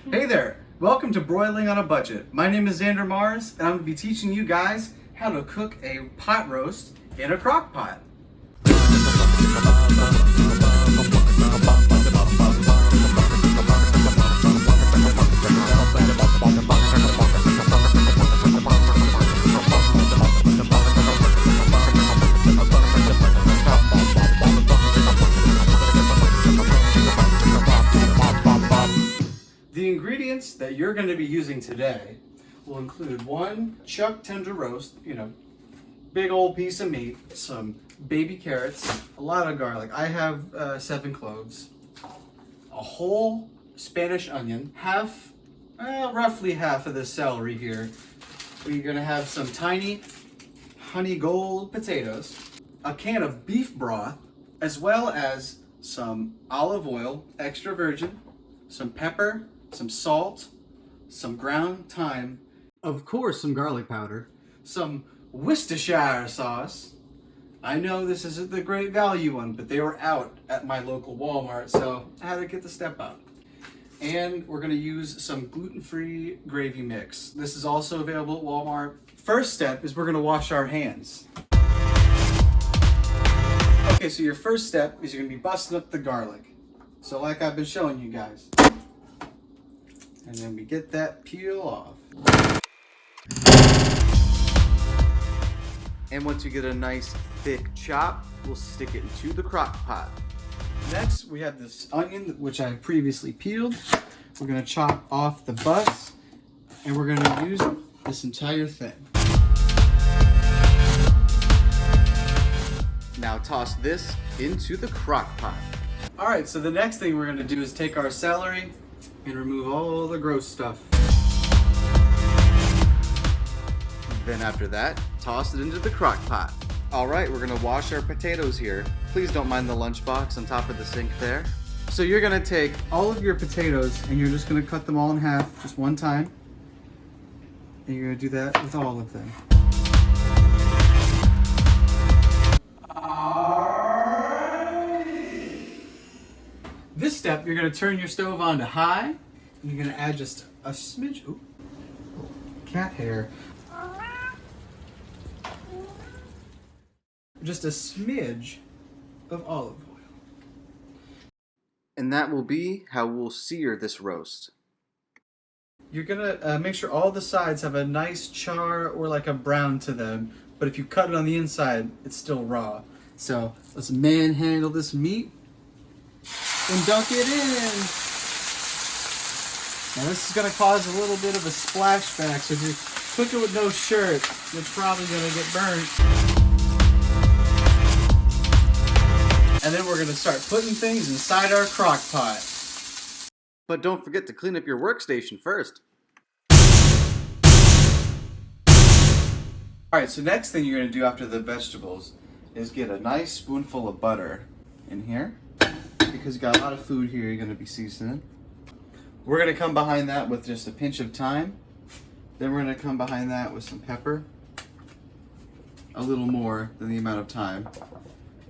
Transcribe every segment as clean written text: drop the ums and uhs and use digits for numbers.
Hey there, welcome to Broiling on a Budget. My name is Xander Mars, and I'm going to be teaching you guys how to cook a pot roast in a crock pot. The ingredients that you're going to be using today will include one chuck tender roast, big old piece of meat, some baby carrots, a lot of garlic. I have 7 cloves, a whole Spanish onion, roughly half of the celery here. We're going to have some tiny honey gold potatoes, a can of beef broth, as well as some olive oil, extra virgin, some pepper, some salt, some ground thyme, of course some garlic powder, some Worcestershire sauce. I know this isn't the great value one, but they were out at my local Walmart, so I had to get the step up. And we're gonna use some gluten-free gravy mix. This is also available at Walmart. First step is we're gonna wash our hands. Okay, so your first step is you're gonna be busting up the garlic. So like I've been showing you guys. And then we get that peel off. And once you get a nice thick chop, we'll stick it into the crock pot. Next, we have this onion, which I previously peeled. We're gonna chop off the butts, and we're gonna use this entire thing. Now toss this into the crock pot. All right, so the next thing we're gonna do is take our celery and remove all the gross stuff. Then after that, toss it into the crock pot. All right, we're gonna wash our potatoes here. Please don't mind the lunchbox on top of the sink there. So you're gonna take all of your potatoes and you're just gonna cut them all in half, just one time. And you're gonna do that with all of them. This step, you're going to turn your stove on to high, and you're going to add just a smidge, cat hair, just a smidge of olive oil. And that will be how we'll sear this roast. You're going to make sure all the sides have a nice char or like a brown to them, but if you cut it on the inside, it's still raw. So let's manhandle this meat and dunk it in. Now this is going to cause a little bit of a splashback, so if you cook it with no shirt, you're probably going to get burnt. And then we're going to start putting things inside our crock pot. But don't forget to clean up your workstation first. Alright, so next thing you're going to do after the vegetables is get a nice spoonful of butter in here. Because you got a lot of food here you're going to be seasoning. We're going to come behind that with just a pinch of thyme. Then we're going to come behind that with some pepper. A little more than the amount of thyme,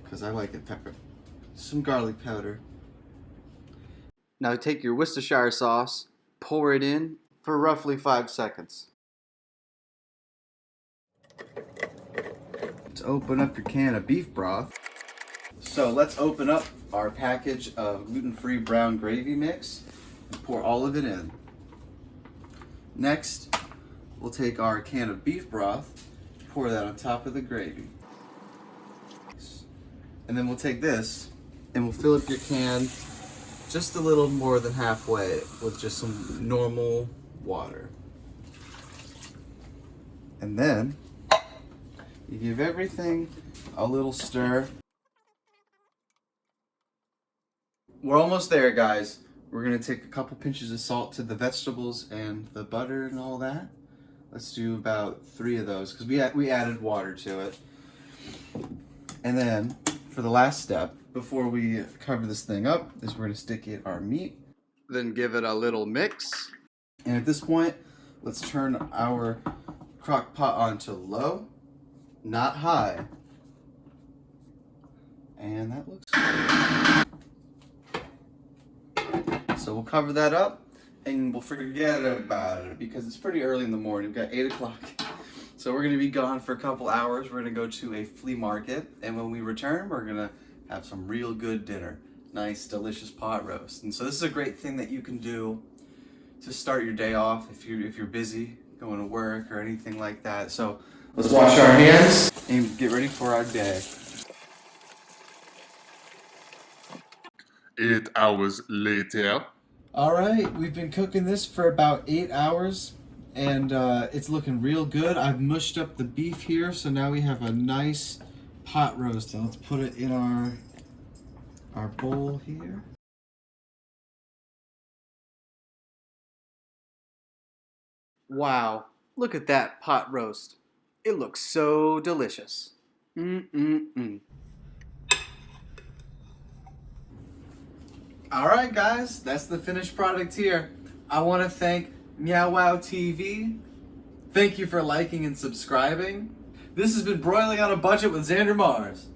because I like it peppered. Some garlic powder. Now take your Worcestershire sauce, pour it in for roughly 5 seconds. Let's open up your can of beef broth. So let's open up our package of gluten-free brown gravy mix and pour all of it in. Next, we'll take our can of beef broth, pour that on top of the gravy. And then we'll take this and we'll fill up your can just a little more than halfway with just some normal water. And then you give everything a little stir. We're almost there, guys. We're gonna take a couple pinches of salt to the vegetables and the butter and all that. Let's do about 3 of those because we added water to it. And then for the last step, before we cover this thing up, is we're gonna stick in our meat. Then give it a little mix. And at this point, let's turn our crock pot on to low, not high. And that looks good. So we'll cover that up and we'll forget about it because it's pretty early in the morning. We've got 8 o'clock. So we're gonna be gone for a couple hours. We're gonna go to a flea market, and when we return, we're gonna have some real good dinner. Nice, delicious pot roast. And so this is a great thing that you can do to start your day off if you're busy going to work or anything like that. So let's wash our hands and get ready for our day. 8 hours later. All right, we've been cooking this for about 8 hours, and it's looking real good. I've mushed up the beef here, so now we have a nice pot roast. And let's put it in our bowl here. Wow, look at that pot roast. It looks so delicious. Alright guys, that's the finished product here. I want to thank Meowow TV. Thank you for liking and subscribing. This has been Broiling on a Budget with Xander Mars.